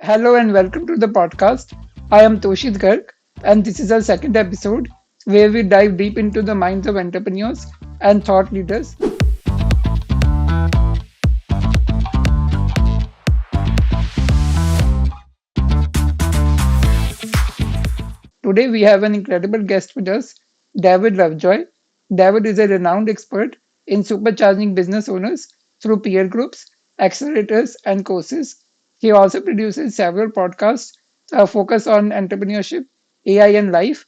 Hello and welcome to the podcast. I am Toshit Garg, and this is our second episode where we dive deep into the minds of entrepreneurs and thought leaders. Today we have an incredible guest with us, David Lovejoy. David is a renowned expert in supercharging business owners through peer groups, accelerators, and courses. He also produces several podcasts focused on entrepreneurship, AI, and life.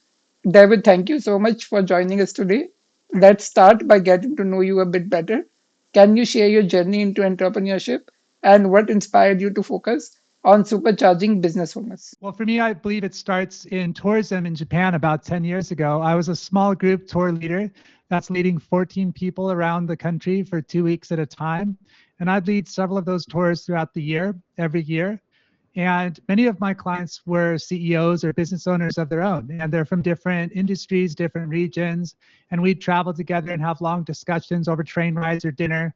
David, thank you so much for joining us today. Let's start by getting to know you a bit better. Can you share your journey into entrepreneurship and what inspired you to focus on supercharging business owners? Well, for me, I believe it starts in tourism in Japan about 10 years ago. I was a small group tour leader that's leading 14 people around the country for 2 weeks at a time. And I'd lead several of those tours throughout the year, every year. And many of my clients were CEOs or business owners of their own, and they're from different industries, different regions. And we'd travel together and have long discussions over train rides or dinner.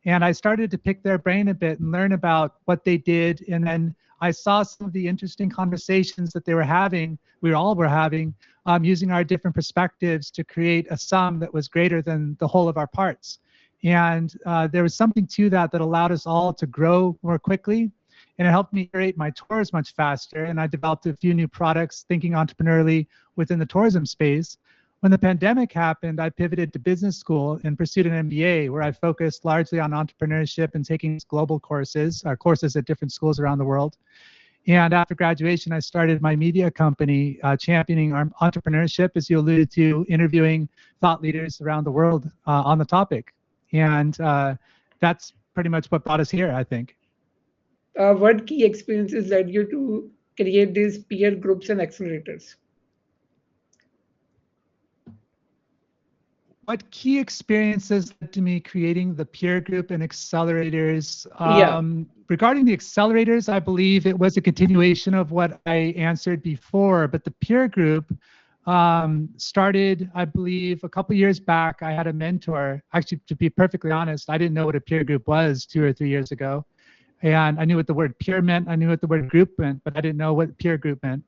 And I started to pick their brain a bit and learn about what they did. And then I saw some of the interesting conversations that they were having, we all were having, using our different perspectives to create a sum that was greater than the whole of our parts. And there was something to that that allowed us all to grow more quickly. And it helped me create my tours much faster. And I developed a few new products, thinking entrepreneurially within the tourism space. When the pandemic happened, I pivoted to business school and pursued an MBA where I focused largely on entrepreneurship and taking global courses, courses at different schools around the world. And after graduation, I started my media company, championing entrepreneurship, as you alluded to, interviewing thought leaders around the world on the topic. And that's pretty much what brought us here, I think. What key experiences led you to create these peer groups and accelerators? What key experiences led to me creating the peer group and accelerators? Yeah, Regarding the accelerators, I believe it was a continuation of what I answered before, but the peer group started, I believe, a couple years back. I had a mentor. Actually, to be perfectly honest, I didn't know what a peer group was 2 or 3 years ago. And I knew what the word peer meant. I knew what the word group meant, but I didn't know what peer group meant.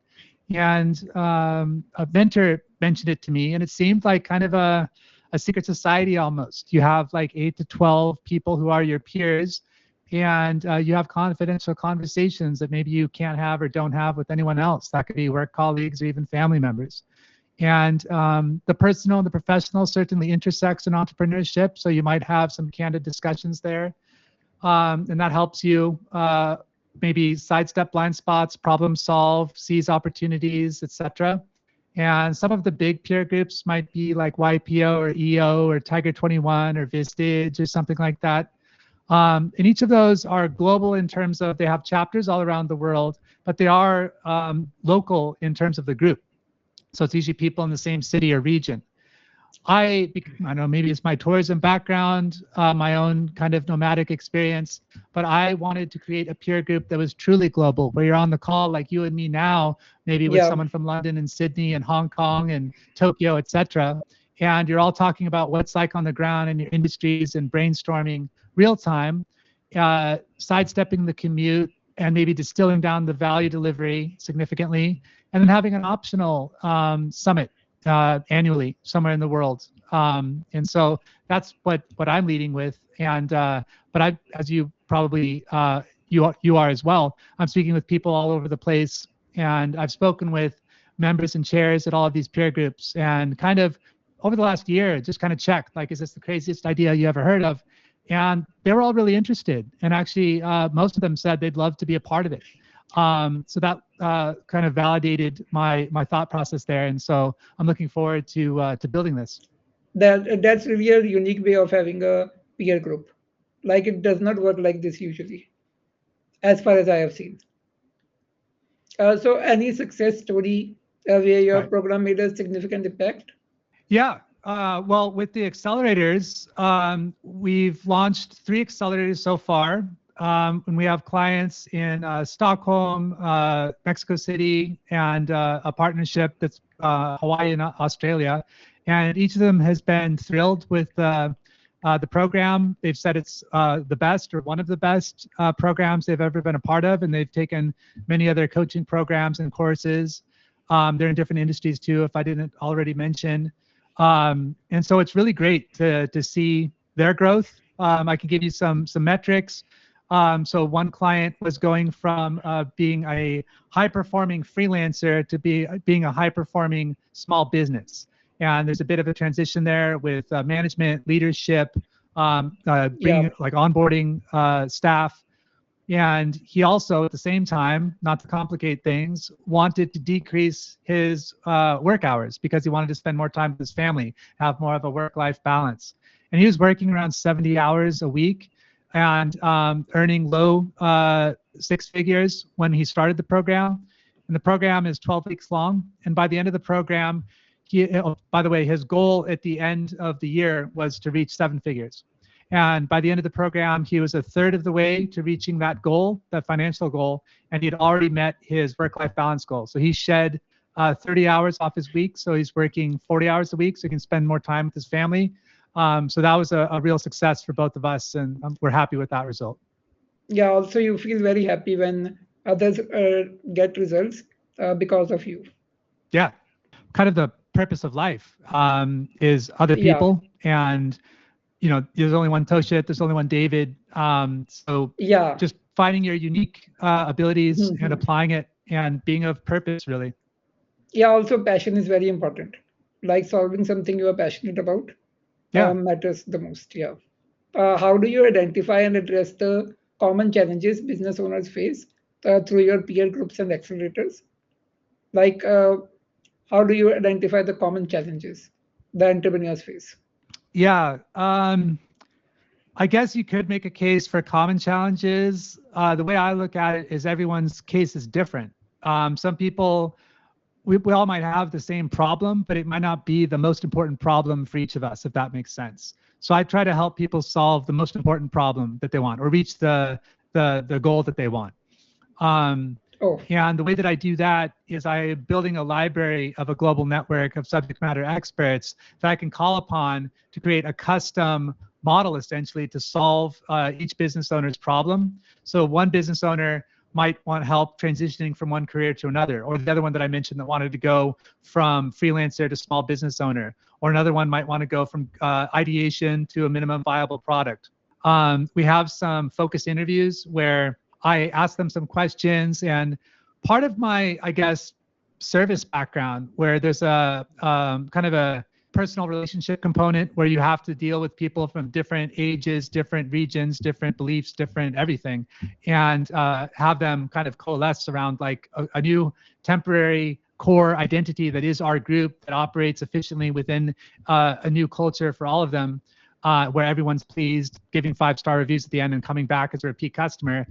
And a mentor mentioned it to me, and it seemed like kind of a secret society almost. You have like 8 to 12 people who are your peers, and you have confidential conversations that maybe you can't have or don't have with anyone else. That could be work colleagues or even family members. And the personal and the professional certainly intersects in entrepreneurship, so you might have some candid discussions there. And that helps you maybe sidestep blind spots, problem solve, seize opportunities, etc. And some of the big peer groups might be like YPO or EO or Tiger 21 or Vistage or something like that. And each of those are global in terms of they have chapters all around the world, but they are local in terms of the group. So it's usually people in the same city or region. I don't know, maybe it's my tourism background, my own kind of nomadic experience, but I wanted to create a peer group that was truly global, where you're on the call like you and me now, maybe with yeah. someone from London and Sydney and Hong Kong and Tokyo, etc. And you're all talking about what's like on the ground in your industries and brainstorming real time, sidestepping the commute and maybe distilling down the value delivery significantly, and then having an optional summit annually somewhere in the world. And so that's what I'm leading with. And but I, as you probably you are as well, I'm speaking with people all over the place, and I've spoken with members and chairs at all of these peer groups, and kind of over the last year, just kind of checked like, is this the craziest idea you ever heard of? And they were all really interested, and actually most of them said they'd love to be a part of it. So that kind of validated my thought process there, and so I'm looking forward to building this. That's really a unique way of having a peer group. Like it does not work like this usually, as far as I have seen. So, any success story where your Right. program made a significant impact? Yeah. Well, with the accelerators, we've launched 3 accelerators so far. And we have clients in Stockholm, Mexico City, and a partnership that's Hawaii and Australia. And each of them has been thrilled with The program, they've said it's the best or one of the best programs they've ever been a part of, and they've taken many other coaching programs and courses. They're in different industries too, if I didn't already mention. And so it's really great to see their growth. I can give you some metrics. So one client was going from being a high-performing freelancer to being a high-performing small business. And there's a bit of a transition there with management, leadership, Yeah, bringing like onboarding staff. And he also, at the same time, not to complicate things, wanted to decrease his work hours because he wanted to spend more time with his family, have more of a work-life balance. And he was working around 70 hours a week and earning low six figures when he started the program. And the program is 12 weeks long. And by the end of the program, by the way, his goal at the end of the year was to reach seven figures. And by the end of the program, he was a third of the way to reaching that goal, that financial goal, and he had already met his work-life balance goal. So he shed 30 hours off his week. So he's working 40 hours a week so he can spend more time with his family. So that was a real success for both of us, and we're happy with that result. yeah. Also, you feel very happy when others get results because of you. Yeah, kind of the purpose of life is other Yeah, people. And there's only one Toshet, there's only one David. So yeah. just finding your unique abilities and Mhm. applying it and being of purpose, really. Yeah, also passion is very important. Like solving something you are passionate about Yeah. matters the most. Yeah. How do you identify and address the common challenges business owners face through your peer groups and accelerators? Like, how do you identify the common challenges the entrepreneurs face? Yeah. I guess you could make a case for common challenges. The way I look at it is everyone's case is different. Some people, we all might have the same problem, but it might not be the most important problem for each of us, if that makes sense. So I try to help people solve the most important problem that they want or reach the goal that they want. Um, Oh, and the way that I do that is I'm building a library of a global network of subject matter experts that I can call upon to create a custom model essentially to solve each business owner's problem. So one business owner might want help transitioning from one career to another, or the other one that I mentioned that wanted to go from freelancer to small business owner, or another one might want to go from ideation to a minimum viable product. We have some focus interviews where I ask them some questions, and part of my, I guess, service background, where there's a kind of a personal relationship component where you have to deal with people from different ages, different regions, different beliefs, different everything, and have them kind of coalesce around like a new temporary core identity that is our group that operates efficiently within a new culture for all of them. Where everyone's pleased, giving 5-star reviews at the end and coming back as a repeat customer.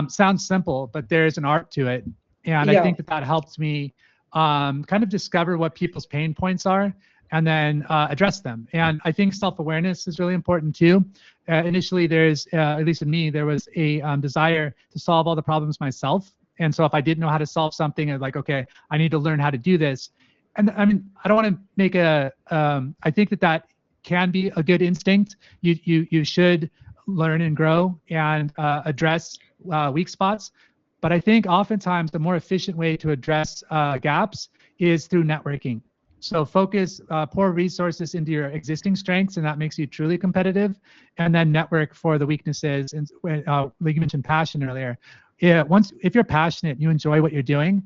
Sounds simple, but there's an art to it. And I yeah, think that helps me kind of discover what people's pain points are and then address them. And I think self-awareness is really important too. Initially, there's, at least in me, there was a desire to solve all the problems myself. And so if I didn't know how to solve something, I'd like, okay, I need to learn how to do this. And I mean, I don't want to make I think that can be a good instinct. You should learn and grow and address weak spots. But I think oftentimes the more efficient way to address gaps is through networking. So focus, pour resources into your existing strengths, and that makes you truly competitive. And then network for the weaknesses. And like you mentioned, passion earlier. Yeah, if you're passionate, you enjoy what you're doing.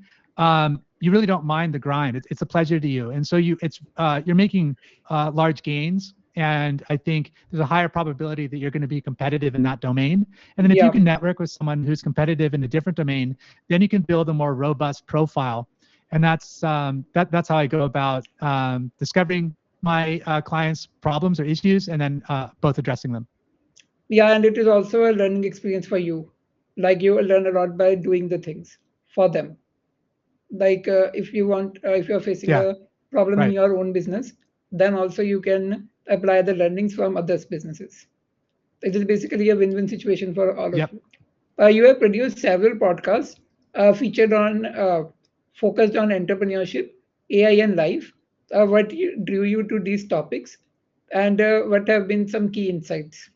You really don't mind the grind. It's a pleasure to you, and so you're making large gains. And I think there's a higher probability that you're going to be competitive in that domain. And then if you yeah. can network with someone who's competitive in a different domain, then you can build a more robust profile. And that's how I go about discovering my clients' problems or issues, and then both addressing them. Yeah, and it is also a learning experience for you. Like you will learn a lot by doing the things for them. Like if you're facing Yeah, a problem in right. your own business, then also you can apply the learnings from others' businesses. It is basically a win-win situation for all of Yep. you. You have produced several podcasts featured on focused on entrepreneurship, AI, and life. What drew you to these topics? And what have been some key insights?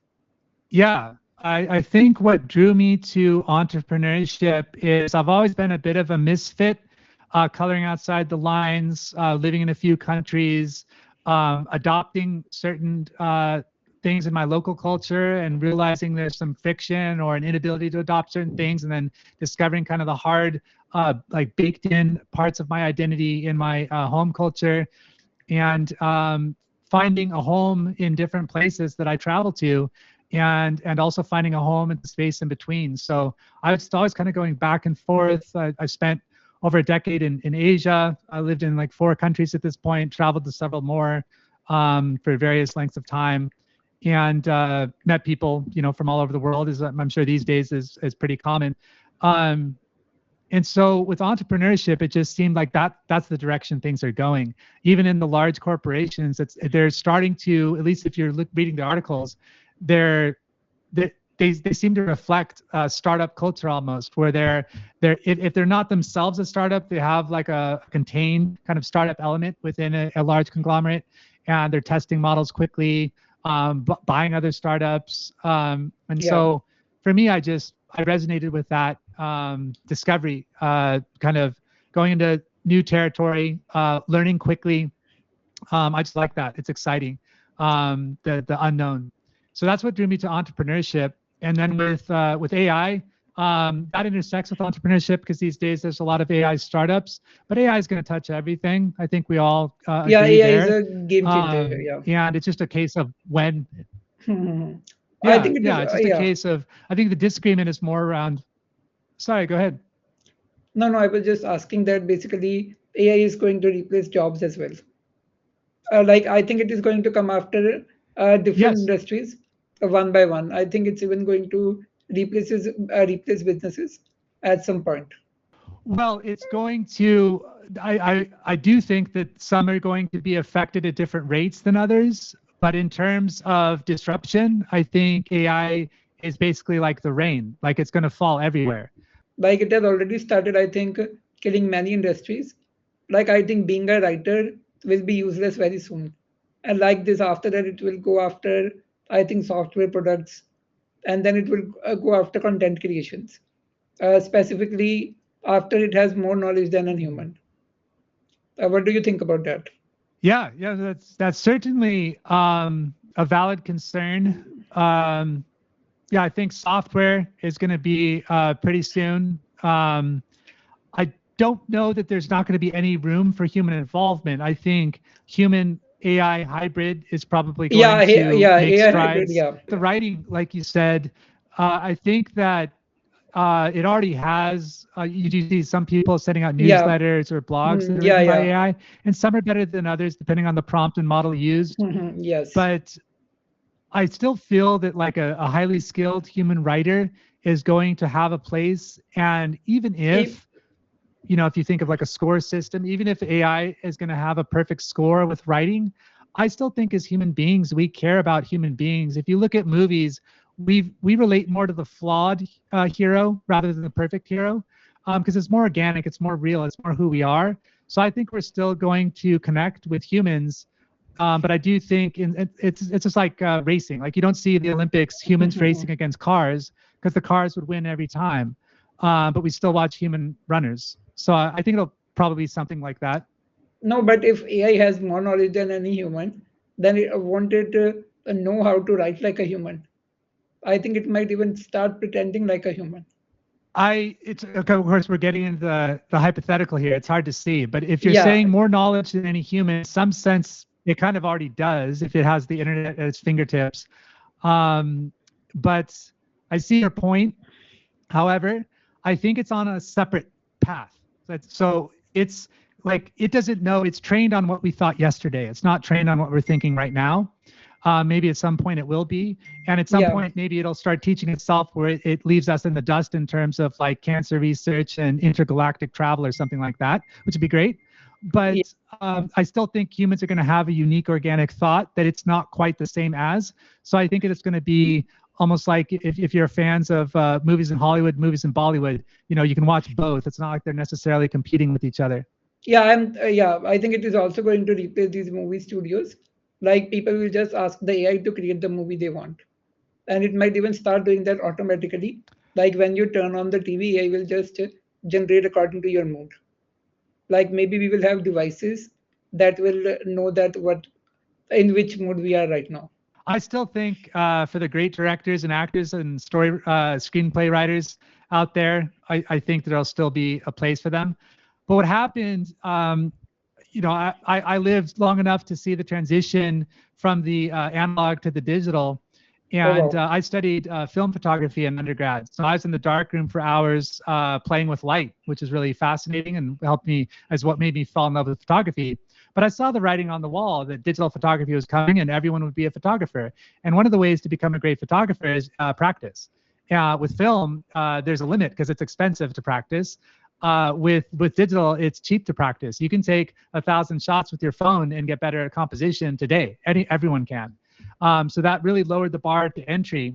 Yeah, I think what drew me to entrepreneurship is I've always been a bit of a misfit, coloring outside the lines, living in a few countries, adopting certain things in my local culture and realizing there's some friction or an inability to adopt certain things, and then discovering kind of the hard, like baked in parts of my identity in my home culture, and finding a home in different places that I travel to, and also finding a home in the space in between. So I was always kind of going back and forth. I've spent over a decade in Asia. I lived in like 4 countries at this point, traveled to several more for various lengths of time, and met people, from all over the world, as I'm sure these days is pretty common. Um, and so with entrepreneurship, it just seemed like that's the direction things are going. Even in the large corporations, they're starting to, at least if you're reading the articles, they're they seem to reflect startup culture almost, where they're if they're not themselves a startup, they have like a contained kind of startup element within a large conglomerate, and they're testing models quickly, buying other startups, and Yeah, so for me, I resonated with that discovery, kind of going into new territory, learning quickly. I just like that. It's exciting, the unknown. So that's what drew me to entrepreneurship. And then with AI, that intersects with entrepreneurship because these days there's a lot of AI startups, but AI is going to touch everything. I think we all yeah, agree AI is there. a game changer. Yeah. And it's just a case of when. I Yeah, think it is. yeah, it's just a Yeah. case of, I think the disagreement is more around. Sorry, go ahead. No, no, I was just asking that basically AI is going to replace jobs as well. Like I think it is going to come after different Yes. industries one by one. I think it's even going to replace businesses at some point. Well, it's going to. I do think that some are going to be affected at different rates than others. But in terms of disruption, I think AI is basically like the rain, like it's going to fall everywhere. Like it has already started, I think, killing many industries. Like I think being a writer will be useless very soon. And like this, after that, it will go after, I think, software products, and then it will go after content creations, specifically after it has more knowledge than a human. What do you think about that? Yeah, yeah, that's certainly a valid concern. Yeah, I think software is going to be pretty soon. I don't know that there's not going to be any room for human involvement. I think human AI hybrid is probably Yeah, going to yeah, make AI hybrid. strides. Yeah, The writing, like you said, I think that it already has. You do see some people sending out yeah, newsletters or blogs that are yeah, written by yeah. AI, and some are better than others depending on the prompt and model used. Yes. But I still feel that like a highly skilled human writer is going to have a place. And even If, if you think of like a score system, even if AI is going to have a perfect score with writing, I still think as human beings, we care about human beings. If you look at movies, we relate more to the flawed hero rather than the perfect hero, because it's more organic, it's more real, it's more who we are. So I think we're still going to connect with humans, but I do think it's just like racing. Like you don't see the Olympics humans racing against cars because the cars would win every time, but we still watch human runners. So I think it'll probably be something like that. no, but if AI has more knowledge than any human, then it won't it know how to write like a human? I think it might even start pretending like a human. It's okay, of course we're getting into the hypothetical here. It's hard to see, but if you're Yeah, saying more knowledge than any human, in some sense, it kind of already does if it has the internet at its fingertips. Um, but I see your point. However, I think it's on a separate path. So it's like it doesn't know, it's trained on what we thought yesterday. It's not trained on what we're thinking right now. Maybe at some point it will be. And at some yeah, point, maybe it'll start teaching itself where it leaves us in the dust in terms of like cancer research and intergalactic travel or something like that, which would be great. yeah, But I still think humans are going to have a unique organic thought that it's not quite the same as. So I think it's going to be almost like if you're fans of movies in Hollywood, movies in Bollywood, you can watch both. It's not like they're necessarily competing with each other. yeah. And yeah, I think it is also going to replace these movie studios. Like people will just ask the AI to create the movie they want, and it might even start doing that automatically. Like when you turn on the TV, AI will just generate according to your mood. Like maybe we will have devices that will know that what in which mood we are right now. I still think for the great directors and actors and screenplay writers out there, I think there'll still be a place for them. But what happened, I lived long enough to see the transition from the analog to the digital. Oh And wow. I studied film photography in undergrad. So I was in the darkroom for hours playing with light, which is really fascinating and helped me as what made me fall in love with photography. But I saw the writing on the wall that digital photography was coming and everyone would be a photographer. And one of the ways to become a great photographer is practice. With film, there's a limit because it's expensive to practice. With digital, it's cheap to practice. You can take 1,000 shots with your phone and get better at composition today. Everyone can. So that really lowered the bar to entry.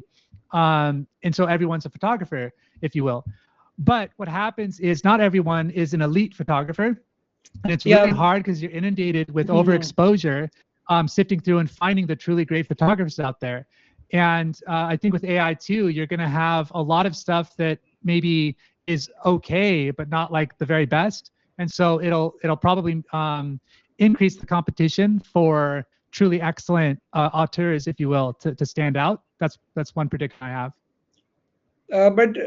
And so everyone's a photographer, if you will. But what happens is not everyone is an elite photographer. And it's really Yeah. hard because you're inundated with Mhm. overexposure, sifting through and finding the truly great photographers out there. And I think with AI too, you're going to have a lot of stuff that maybe is okay, but not like the very best. And so it'll probably increase the competition for truly excellent auteurs, if you will, to stand out. That's one prediction I have. But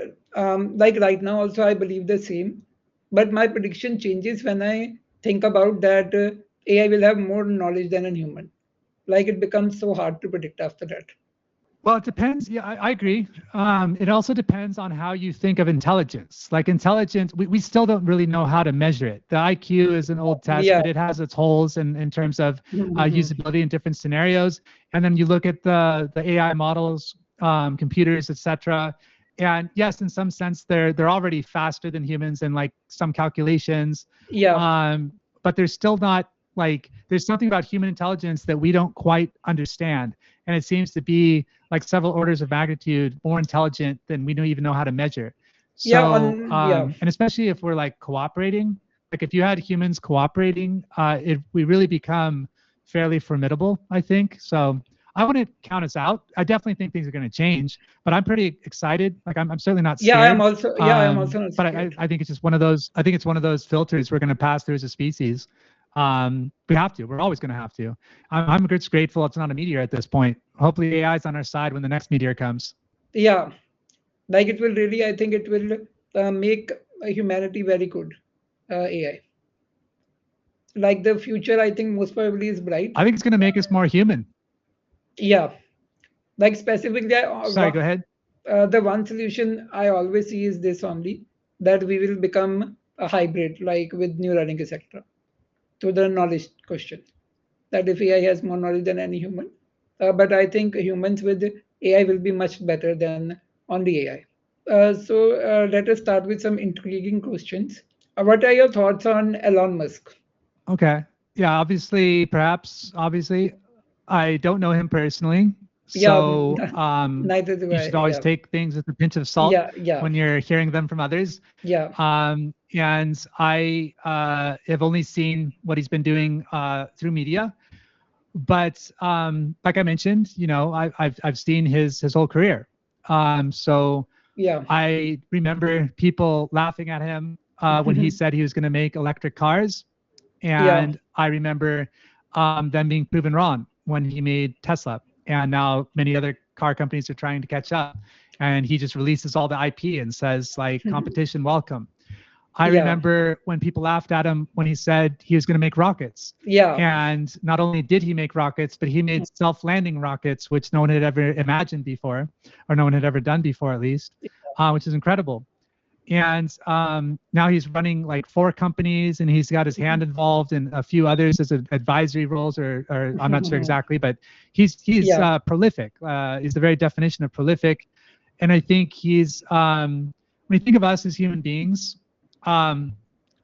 like right now, also I believe the same. But my prediction changes when I think about that AI will have more knowledge than a human. Like it becomes so hard to predict after that. Well, it depends. Yeah, I agree. It also depends on how you think of intelligence. Like intelligence, we still don't really know how to measure it. The IQ is an old test, Yeah. but it has its holes in terms of Mhm. usability in different scenarios. And then you look at the AI models, computers, etc. And yes, in some sense, they're already faster than humans in like some calculations. Yeah. Um, but there's still not like there's something about human intelligence that we don't quite understand, and it seems to be like several orders of magnitude more intelligent than we don't even know how to measure. Yeah. So, Yeah. and especially if we're like cooperating, like if you had humans cooperating, we really become fairly formidable, I think. So I wouldn't count us out. I definitely think things are going to change, but I'm pretty excited. Like I'm certainly not Yeah. scared. I am also not But scared. I think it's just one of those, I think it's one of those filters we're going to pass through as a species. We have to, we're always going to have to. I'm just grateful it's not a meteor at this point. Hopefully AI is on our side when the next meteor comes. Yeah. Like it will really, I think it will make humanity very good. AI. Like the future, I think most probably is bright. I think it's going to make us more human. Yeah. Like specifically, Sorry, go ahead. the one solution I always see is this only, that we will become a hybrid, like with new learning, etc. To the knowledge question, that if AI has more knowledge than any human, but I think humans with AI will be much better than only AI. So let us start with some intriguing questions. What are your thoughts on Elon Musk? Okay. Yeah, obviously, I don't know him personally. Yeah, So neither do you I. should always Yeah, take things with a pinch of salt yeah, yeah, when you're hearing them from others. yeah. And I have only seen what he's been doing through media. But like I mentioned, I've seen his whole career. So Yeah. I remember people laughing at him when he said he was going to make electric cars, Yeah. and I remember them being proven wrong when he made Tesla. And now many other car companies are trying to catch up. And he just releases all the IP and says, like, competition, welcome. I Yeah. remember when people laughed at him when he said he was going to make rockets. Yeah. And not only did he make rockets, but he made self landing rockets, which no one had ever imagined before, or no one had ever done before, at least, which is incredible. And now he's running like 4 companies, and he's got his hand involved in a few others as advisory roles, or I'm not sure exactly, but he's Yeah. prolific. Is the very definition of prolific. And I think he's when you think of us as human beings, um,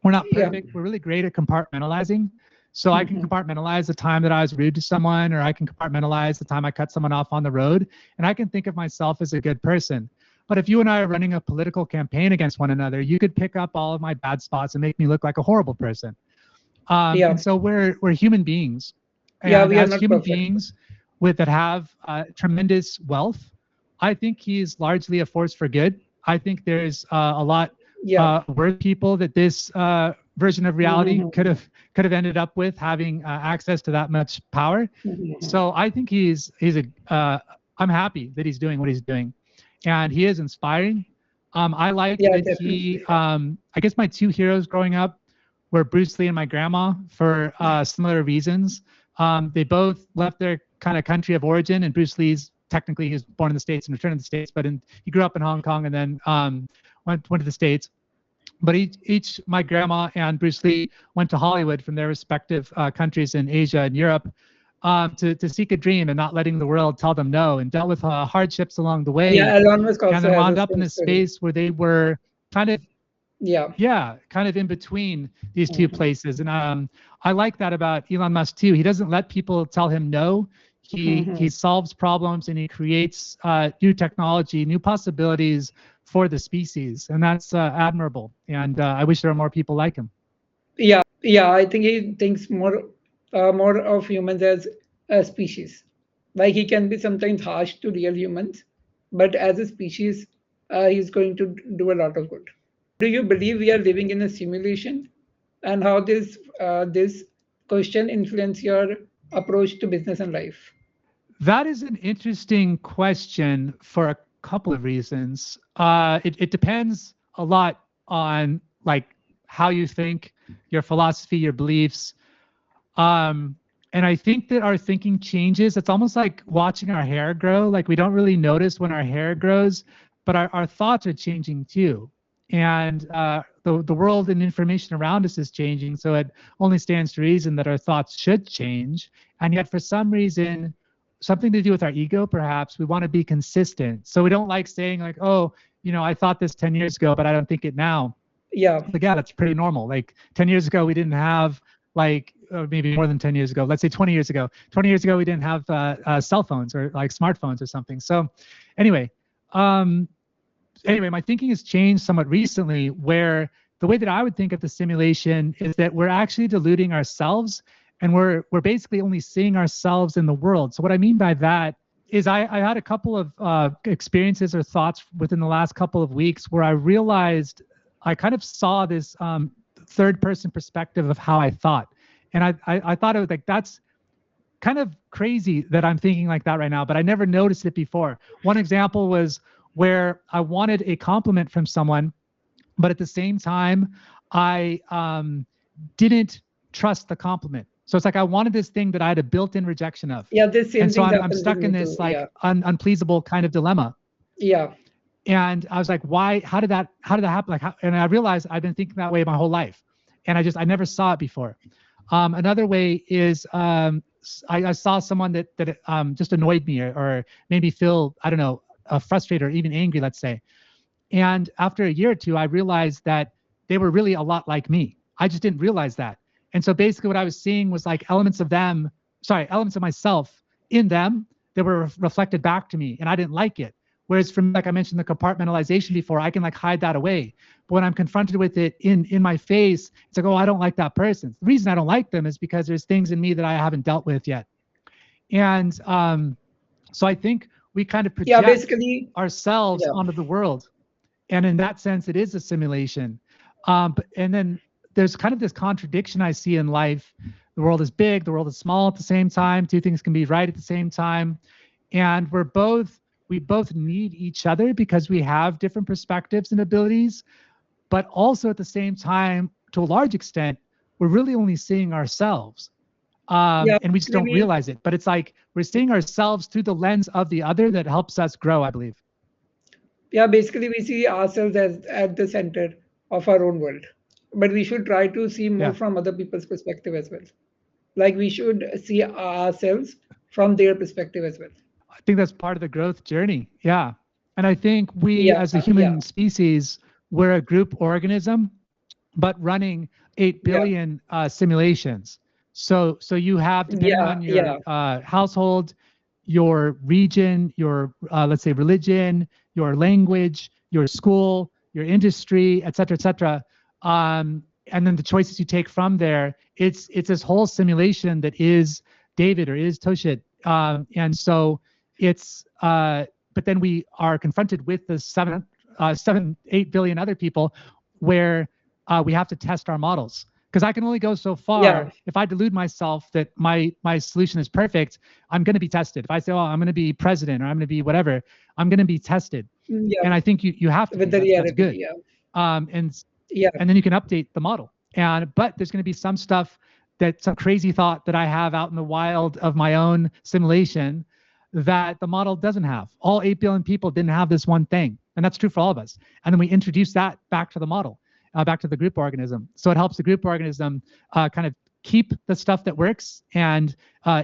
we're not Yeah. perfect. We're really great at compartmentalizing. So I can compartmentalize the time that I was rude to someone, or I can compartmentalize the time I cut someone off on the road, and I can think of myself as a good person. But if you and I are running a political campaign against one another, you could pick up all of my bad spots and make me look like a horrible person. Yeah. And so we're human beings. Yeah, And we are as not human perfect. beings with that have tremendous wealth, I think he's largely a force for good. I think there's a lot Yeah. worse people that this version of reality could Mhm. have ended up with having access to that much power. Mhm. So I think he's a I'm happy that he's doing what he's doing, and he is inspiring. I like Yeah, that he. definitely. I guess my two heroes growing up were Bruce Lee and my grandma for similar reasons. They both left their kind of country of origin, and Bruce Lee's technically he was born in the States and returned to the States, but he grew up in Hong Kong and then went to the States. But each my grandma and Bruce Lee went to Hollywood from their respective countries in Asia and Europe to seek a dream and not letting the world tell them no, and dealt with hardships along the way, Yeah, Elon Musk and also then has a wound up in same this story. space where they were kind of Yeah. yeah, kind of in between these two Mhm. places. And I like that about Elon Musk too. He doesn't let people tell him no. He Mhm. solves problems and he creates new technology, new possibilities for the species, and that's admirable. And I wish there were more people like him. Yeah, I think he thinks more of humans as a species. Like he can be sometimes harsh to real humans, but as a species, he's going to do a lot of good. Do you believe we are living in a simulation, and how this question influence your approach to business and life? That is an interesting question for a couple of reasons. It depends a lot on like how you think, your philosophy, your beliefs. Um, and I think that our thinking changes. It's almost like watching our hair grow. Like we don't really notice when our hair grows, but our thoughts are changing too. And the world and information around us is changing. So it only stands to reason that our thoughts should change. And yet, for some reason, something to do with our ego, perhaps, we want to be consistent. So we don't like saying, like, oh, I thought this 10 years ago, but I don't think it now. Yeah, Like, yeah, that's pretty normal. Like 10 years ago, we didn't have like maybe more than 10 years ago, let's say 20 years ago. 20 years ago, we didn't have cell phones or like smartphones or something. So anyway, um, my thinking has changed somewhat recently where the way that I would think of the simulation is that we're actually deluding ourselves and we're basically only seeing ourselves in the world. So what I mean by that is I had a couple of experiences or thoughts within the last couple of weeks where I realized I kind of saw this third person perspective of how I thought. And I thought it was like, that's kind of crazy that I'm thinking like that right now, but I never noticed it before. One example was where I wanted a compliment from someone, but at the same time, I didn't trust the compliment. So it's like I wanted this thing that I had a built-in rejection of, yeah, this and same so thing I'm happens with stuck in me too. this like Yeah, unpleasable kind of dilemma. yeah, And I was like, why? How did that happen? Like, and I realized I've been thinking that way my whole life, and I never saw it before. Another way is I saw someone that just annoyed me or made me feel, I don't know, frustrated or even angry, let's say. And after a year or two, I realized that they were really a lot like me. I just didn't realize that. And so basically, what I was seeing was like elements of myself in them that were reflected back to me, and I didn't like it. Whereas for me, like I mentioned, the compartmentalization before, I can like hide that away. But when I'm confronted with it in my face, it's like, oh, I don't like that person. The reason I don't like them is because there's things in me that I haven't dealt with yet. And so I think we kind of yeah. project Basically, ourselves yeah, onto the world, and in that sense, it is a simulation. And then there's kind of this contradiction I see in life. The world is big, the world is small at the same time. Two things can be right at the same time, and we both need each other because we have different perspectives and abilities. But also at the same time, to a large extent, we're really only seeing ourselves. yeah. And we just Basically, don't we realize it. But it's like we're seeing ourselves through the lens of the other that helps us grow, I believe. yeah, basically we see ourselves as at the center of our own world, but we should try to see more Yeah. from other people's perspective as well. Like we should see ourselves from their perspective as well. I think that's part of the growth journey. Yeah. And I think we, Yeah, as a yeah, human species, we're a group organism, but running 8 yeah, billion simulations. So you have, depending yeah, on your yeah, household, your region, your, let's say, religion, your language, your school, your industry, et cetera, et cetera. And then the choices you take from there, it's this whole simulation that is David or is Toshit. And so it's, but then we are confronted with the 8 billion other people where we have to test our models. Because I can only go so Yeah. far. If I delude myself that my solution is perfect, I'm going to be tested. If I say, "Oh, I'm going to be president," or "I'm going to be whatever," I'm going to be tested. Yeah. And I think you have to With be. the That's reality. good. Yeah. Um, and Yeah. and then you can update the model. But there's going to be some stuff that some crazy thought that I have out in the wild of my own simulation that the model doesn't have. All 8 billion people didn't have this one thing. And that's true for all of us. And then we introduce that back to the model, back to the group organism. So it helps the group organism kind of keep the stuff that works and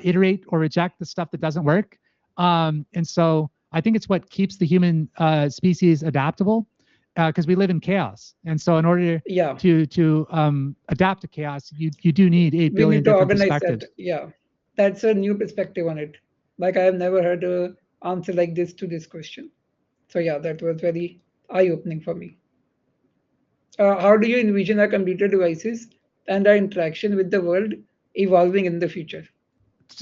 iterate or reject the stuff that doesn't work. And so I think it's what keeps the human species adaptable, because we live in chaos. And so in order Yeah. to adapt to chaos, you do need 8 We billion need to different organize that. perspectives. Yeah. That's a new perspective on it. Like I have never heard a answer like this to this question. So yeah, that was very eye-opening for me. How do you envision our computer devices and our interaction with the world evolving in the future?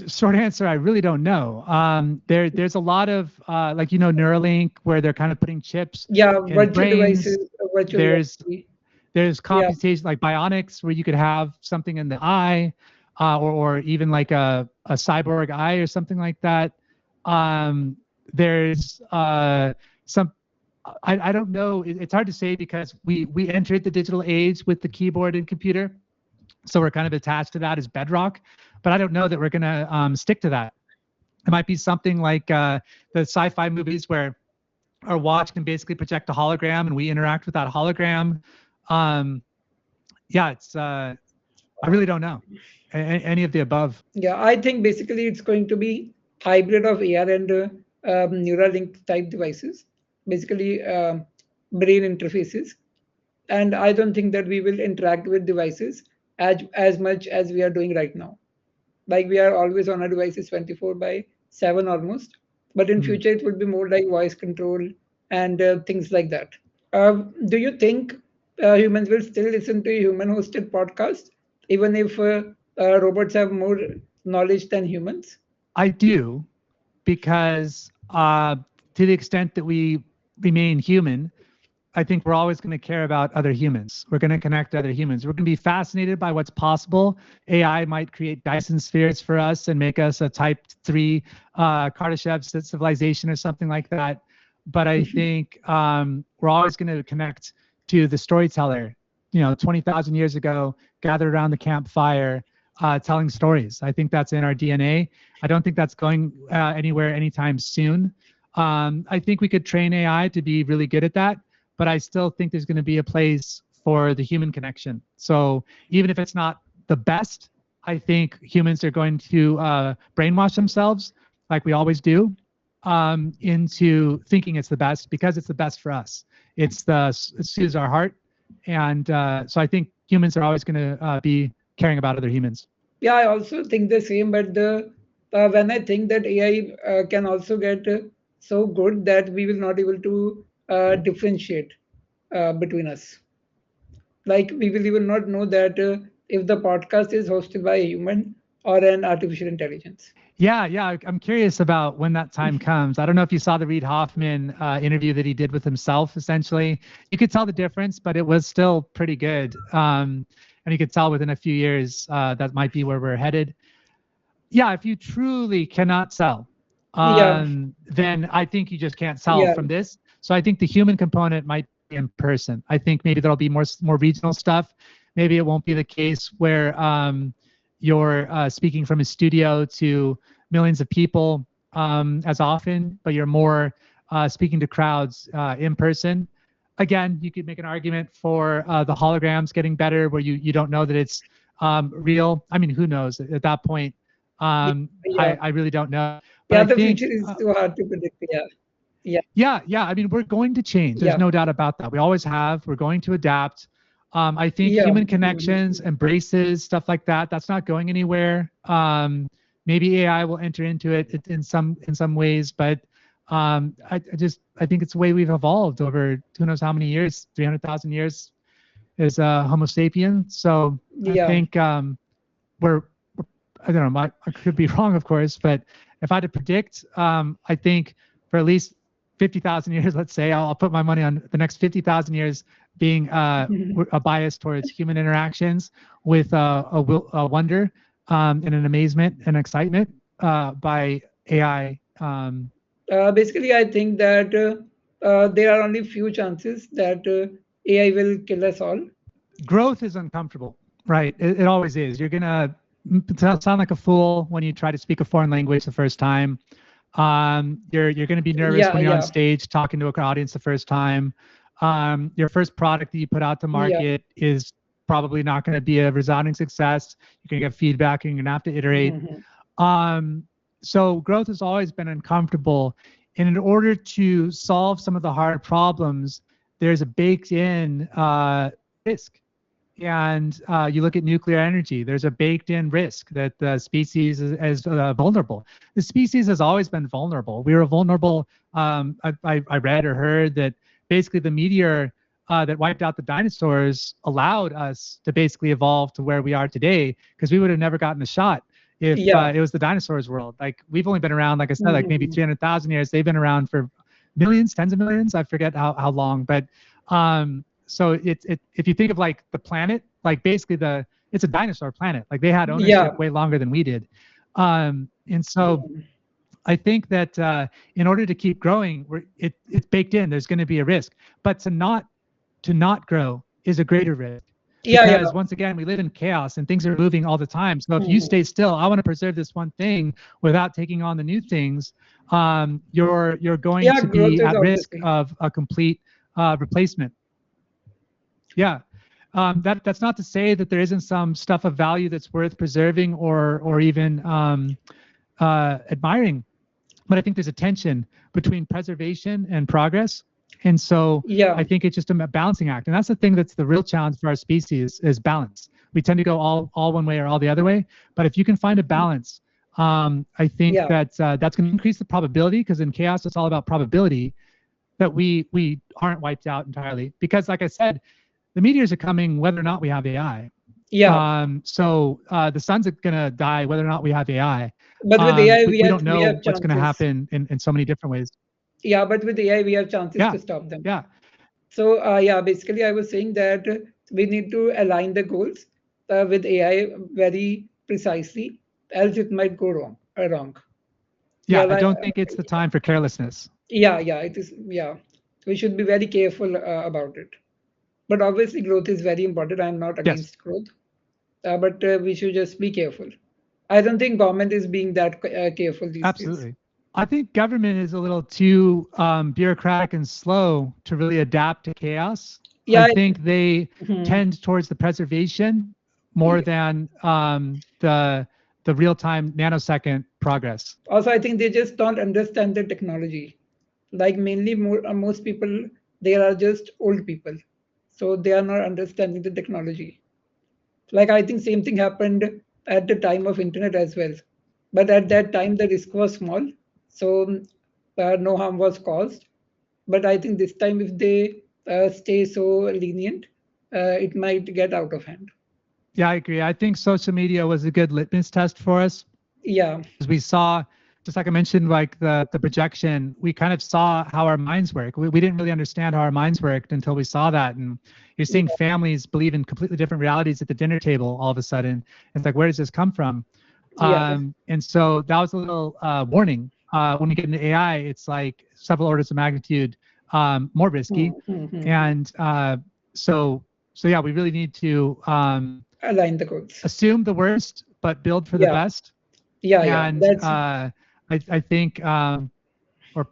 Short answer, I really don't know. There's a lot of like, Neuralink, where they're kind of putting chips Yeah, in virtual brains. devices, virtual There's reality. there's Yeah, computation like bionics, where you could have something in the eye, or even like a cyborg eye or something like that. Um, there's some I don't know. It's hard to say because we entered the digital age with the keyboard and computer, so we're kind of attached to that as bedrock. But I don't know that we're going to stick to that. It might be something like the sci-fi movies where our watch can basically project a hologram and we interact with that hologram. Um, yeah, it's I really don't know any of the above. yeah. I think basically it's going to be hybrid of AR and Neuralink type devices, basically brain interfaces. And I don't think that we will interact with devices as much as we are doing right now. Like we are always on our devices 24 by 7 almost. But in Hmm. future, it would be more like voice control and things like that. Do you think humans will still listen to a human-hosted podcast, even if robots have more knowledge than humans? I do, because to the extent that we remain human, I think we're always going to care about other humans. We're going to connect to other humans. We're going to be fascinated by what's possible. AI might create Dyson spheres for us and make us a type 3 Kardashev civilization or something like that. But I think we're always going to connect to the storyteller. 20,000 years ago, gathered around the campfire, telling stories. I think that's in our DNA. I don't think that's going anywhere anytime soon. I think we could train AI to be really good at that, but I still think there's going to be a place for the human connection. So even if it's not the best, I think humans are going to brainwash themselves, like we always do, into thinking it's the best because it's the best for us. It soothes our heart, and so I think humans are always going to be caring about other humans. Yeah, I also think the same. But when I think that AI can also get so good that we will not able to differentiate between us. Like we will even not know that if the podcast is hosted by a human or an artificial intelligence. Yeah. I'm curious about when that time comes. I don't know if you saw the Reid Hoffman interview that he did with himself. Essentially, you could tell the difference, but it was still pretty good. And you could tell within a few years that might be where we're headed. Yeah, if you truly cannot sell, Yeah, then I think you just can't sell yeah, from this. So I think the human component might be in person. I think maybe there'll be more regional stuff. Maybe it won't be the case where you're speaking from a studio to millions of people as often, but you're more speaking to crowds in person. Again, you could make an argument for the holograms getting better, where you don't know that it's real. I mean, who knows at that point? yeah, yeah. I really don't know, but Yeah, I the future think is too hard to predict. Yeah, yeah, yeah. I mean, we're going to change. There's yeah, no doubt about that. We always have. We're going to adapt. I think yeah, human connections, embraces, stuff like that. That's not going anywhere. Maybe AI will enter into it in some ways, but I think it's the way we've evolved over who knows how many years, 300,000 years as Homo sapien. So I yeah. think we're I don't know, I could be wrong, of course, but if I had to predict, I think for at least 50,000 years, let's say, I'll put my money on the next 50,000 years being a bias towards human interactions with a wonder and an amazement and excitement by AI. Basically, I think that there are only few chances that AI will kill us all. Growth is uncomfortable, right? It always is. You're gonna sound like a fool when you try to speak a foreign language the first time. You're going to be nervous Yeah, when you're on yeah, stage talking to an audience the first time. Your first product that you put out to yeah. market is probably not going to be a resounding success. You're going to get feedback and you're going to have to iterate. Mhm. Um, so growth has always been uncomfortable. And in order to solve some of the hard problems, there's a baked in risk. And you look at nuclear energy, there's a baked in risk that the species is vulnerable. The species has always been vulnerable. We were vulnerable. I read or heard that basically the meteor that wiped out the dinosaurs allowed us to basically evolve to where we are today, because we would have never gotten a shot if Yeah. it was the dinosaurs world. Like, we've only been around, like I said, like maybe Mhm. 300,000 years. They've been around for millions, tens of millions. I forget how long, but so if you think of like the planet, like basically it's a dinosaur planet. Like, they had Yeah. ownership way longer than we did. And so Mhm. I think that in order to keep growing, it's baked in. There's going to be a risk, but to not grow is a greater risk, Yeah, yeah. because once again we live in chaos and things are moving all the time. So if you Mhm. stay still, I want to preserve this one thing without taking on the new things. You're going Yeah, to growth be is at risk obviously. of a complete replacement. Yeah. That's not to say that there isn't some stuff of value that's worth preserving or even admiring, but I think there's a tension between preservation and progress. And so Yeah. I think it's just a balancing act. And that's the thing that's the real challenge for our species, is balance. We tend to go all one way or all the other way. But if you can find a balance, I think Yeah. that that's going to increase the probability, because in chaos, it's all about probability, that we aren't wiped out entirely. Because like I said, the meteors are coming whether or not we have AI. Yeah. So the sun's going to die whether or not we have AI. But with AI, We don't we know have what's going to chances. happen in so many different ways. Yeah, but with AI, we have chances Yeah, to stop them. yeah, So yeah, basically, I was saying that we need to align the goals with AI very precisely, else it might go wrong. Wrong. Yeah, yeah. I like, don't think it's the time for carelessness. yeah, yeah. It is. Yeah, we should be very careful about it. But obviously, growth is very important. I'm not Yes, against growth, but we should just be careful. I don't think government is being that careful these days. absolutely. I think government is a little too bureaucratic and slow to really adapt to chaos. I Yeah. think they Mhm. tend towards the preservation more than the real-time nanosecond progress. Also, I think they just don't understand the technology. Like mainly, most people there are just old people, so they are not understanding the technology. Like I think same thing happened at the time of internet as well, but at that time the risk was small, so no harm was caused. But I think this time if they stay so lenient, it might get out of hand. Yeah, I agree. I think social media was a good litmus test for us, Yeah, as we saw, just like I mentioned, like the projection, we kind of saw how our minds work. We didn't really understand how our minds worked until we saw that. And you're seeing yeah, families believe in completely different realities at the dinner table all of a sudden. It's like, where does this come from? yeah. And so that was a little warning. When you get into AI, it's like several orders of magnitude more risky. Mm-hmm. And so, so yeah, we really need to Align the goals. assume the worst, but build for the Yeah, best. yeah, yeah. And That's I think, or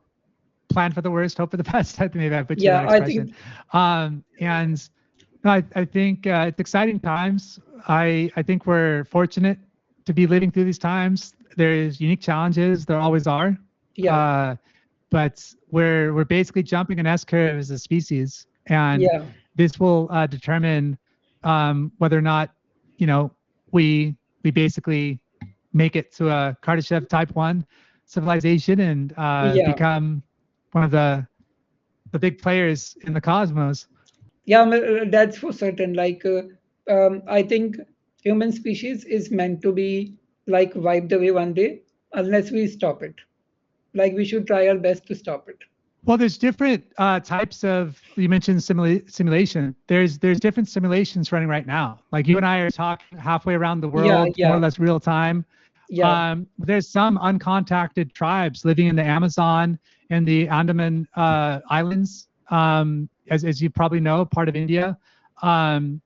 plan for the worst, hope for the best. I think maybe I butchered yeah. that I expression. think And I think it's exciting times. I think we're fortunate to be living through these times. There's unique challenges. There always are. yeah, Uh, but we're basically jumping an S curve as a species, and yeah. this will determine whether or not, you know, we basically make it to a Kardashev type 1 civilization and Yeah, become one of the big players in the cosmos. yeah, that's for certain. Like, I think human species is meant to be like wiped away one day unless we stop it. Like we should try our best to stop it. Well, there's different types of. You mentioned simulation. There's different simulations running right now. Like you and I are talking halfway around the Yeah, world, more or yeah, less real time. yeah, There's some uncontacted tribes living in the Amazon and the Andaman Islands, as you probably know, part of India, and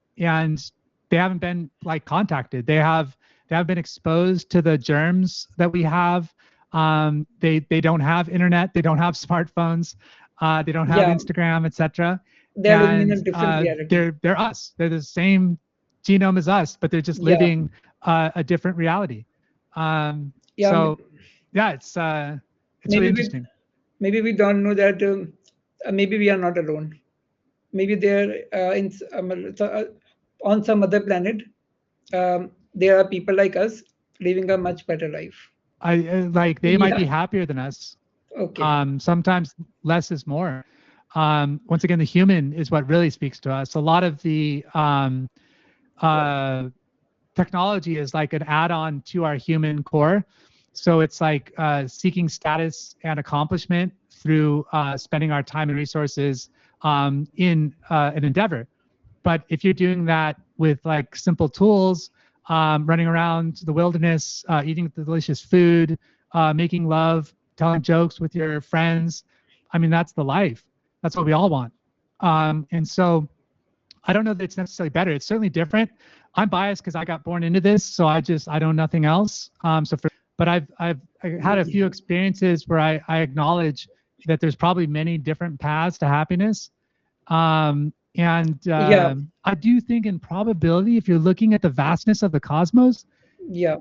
they haven't been like contacted. They have been exposed to the germs that we have. They don't have internet, they don't have smartphones, they don't have yeah. Instagram, etc. They're living in a And different reality. they're us. They're the same genome as us, but they're just Yeah, living a different reality. yeah. So yeah, it's really Maybe we interesting. maybe we don't know that. Maybe we are not alone. Maybe they're on some other planet. There are people like us living a much better life. Like they might Yeah. be happier than us. Okay. Sometimes less is more. Once again, the human is what really speaks to us. A lot of the uh, technology is like an add-on to our human core. So it's like seeking status and accomplishment through spending our time and resources in an endeavor. But if you're doing that with like simple tools, running around the wilderness, eating delicious food, making love, telling jokes with your friends, I mean, that's the life. That's what we all want. And so I don't know that it's necessarily better. It's certainly different. I'm biased because I got born into this, so I know nothing else. But I had a few experiences where I acknowledge that there's probably many different paths to happiness. And Yeah, I do think in probability, if you're looking at the vastness of the cosmos, yeah,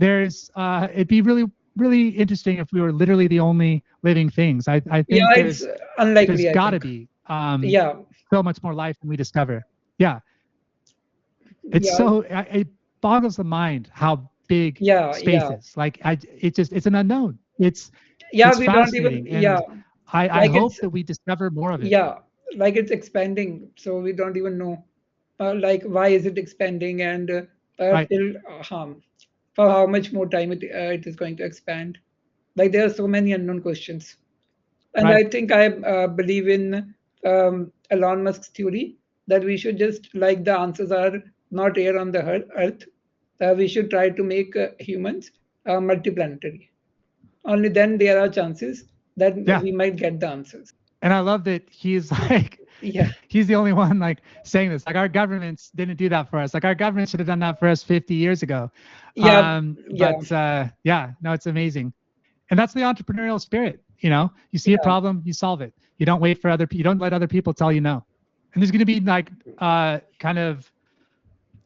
it'd be really interesting if we were literally the only living things. I yeah. think It's there's unlikely, I got to think. be Yeah, so much more life than we discover. Yeah, it's yeah, so it boggles the mind how big yeah, space yeah, is. Like it's an unknown. yeah. It's We don't even. fascinating, Yeah, and I like it's hope that we discover more of it. yeah, like it's expanding. So we don't even know, like why is it expanding and Right, till for how much more time it is going to expand. Like there are so many unknown questions. And right. I think I believe in Elon Musk's theory that we should just, like the answers are not here on the earth, we should try to make humans multiplanetary. Only then there are chances that Yeah, we might get the answers. and I love that he's like Yeah, he's the only one like saying this. Like our governments didn't do that for us. Like our government should have done that for us 50 years ago. yeah, yeah, But yeah, no, it's amazing. And that's the entrepreneurial spirit. You see a yeah, problem, you solve it. You don't wait for you don't let other people tell you no. And there's going to be like kind of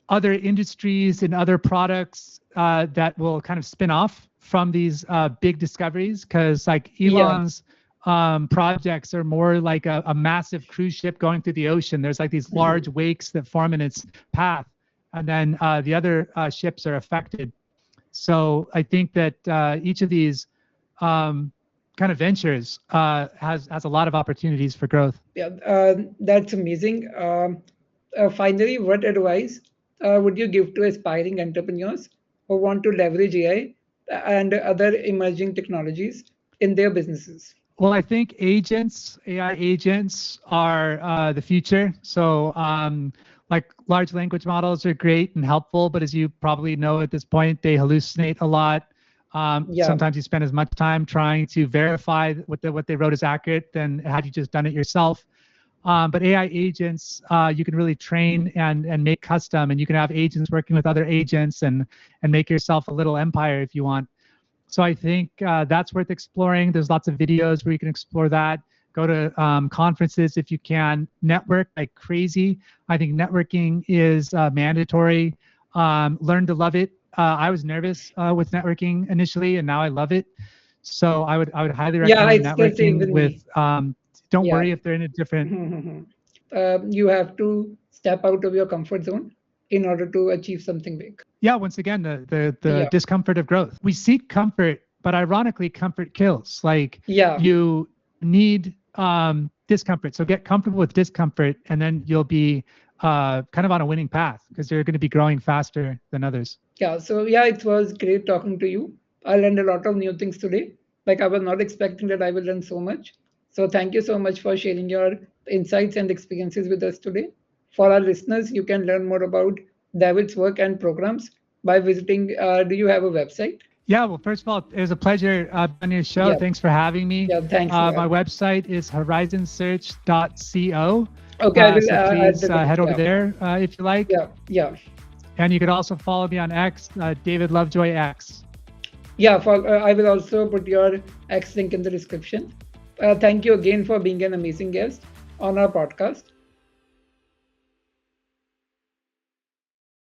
other industries and other products that will kind of spin off from these big discoveries, because like yeah, Elon's projects are more like a massive cruise ship going through the ocean. There's like these large wakes that form in its path, and then the other ships are affected. So I think that each of these kind of ventures has a lot of opportunities for growth. yeah. That's amazing. Finally, what advice would you give to aspiring entrepreneurs who want to leverage AI and other emerging technologies in their businesses? Well, I think AI agents are the future. So, like large language models are great and helpful, but as you probably know at this point, they hallucinate a lot. Yeah, Sometimes you spend as much time trying to verify what they wrote is accurate than had you just done it yourself. But AI agents, you can really train and make custom, and you can have agents working with other agents and make yourself a little empire if you want. So I think that's worth exploring. There's lots of videos where you can explore that. Go to conferences if you can. Network like crazy. I think networking is mandatory. Learn to love it. I was nervous with networking initially, and now I love it. So I would highly yeah, recommend it's the same networking with with. me. Don't Yeah. worry if they're in a different. You have to step out of your comfort zone in order to achieve something big. Yeah, once again, the Yeah, discomfort of growth. We seek comfort, but ironically, comfort kills. Like yeah, you need discomfort. So get comfortable with discomfort, and then you'll be kind of on a winning path because they're going to be growing faster than others. Yeah, so yeah, it was great talking to you. I learned a lot of new things today. Like I was not expecting that I will learn so much. So thank you so much for sharing your insights and experiences with us today. For our listeners, you can learn more about David's work and programs by visiting. Do you have a website? Yeah, well, first of all, it was a pleasure on your show. Yeah, Thanks for having me. yeah, thanks a My lot. website is horizonsearch.co. Okay, I will So add please the link. head over Yeah, there if you like. yeah, yeah. And you could also follow me on X, David Lovejoy X. Yeah, I will also put your X link in the description. Thank you again for being an amazing guest on our podcast.